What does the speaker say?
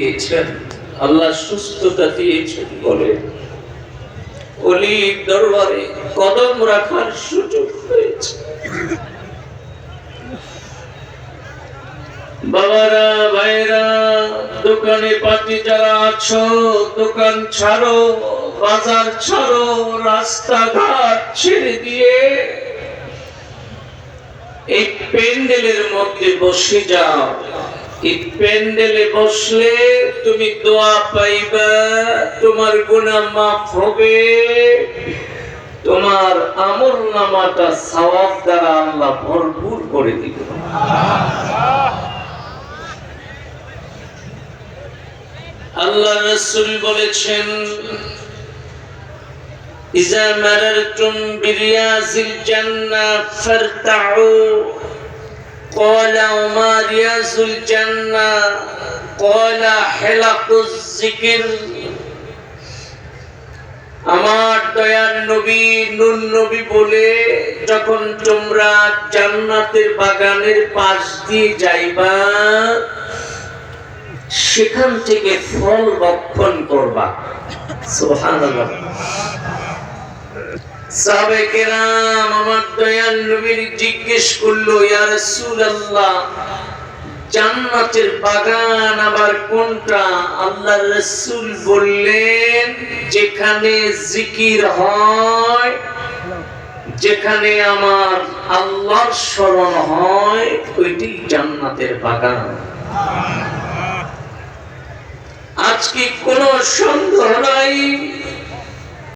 দিয়েছেন, আল্লাহ সুস্থতা দিয়েছেন বলে ওলির দরবারে কদম রাখার সুযোগ হয়েছে। বাবারা, ভাইরা, দোকানে পাটি যারা আছো, দোকান ছাড়ো, বাজার ছাড়ো, রাস্তাঘাট ছেড়ে দিয়ে এই প্যান্ডেলের মধ্যে বসে যাও। এই প্যান্ডেলে বসলে তুমি দোয়া পাইবা, তোমার গুনাহ মাফ হবে, তোমার আমলনামাটা সওয়াব দ্বারা আল্লাহ ভরপুর করে দিবে। আল্লাহ রাসূল বলেছেন, ইজা মারারতুম বিরিয়াজিল জান্নাহ ফারতাউ। ক্বালা ওমা রিয়াজুল জান্নাহ? ক্বালা হিলাকুজ যিকির। আমার দয়ার নবী নূর নবী বলে, যখন তোমরা জান্নাতের বাগানের পাশ দিয়ে যাইবা, সেখান থেকে ফল ভক্ষণ করবা। সুবহানাল্লাহ। সাহাবায়ে কেরাম আমার দয়াল নবীর জিজ্ঞেস করলো, ইয়া রাসূলুল্লাহ, জান্নাতের বাগান আবার কোনটা? আল্লাহর রাসূল বললেন, যেখানে জিকির হয়, যেখানে আমার আল্লাহর স্মরণ হয়, ওইটি জান্নাতের বাগান। আজকে কোনো সন্দেহ নাই,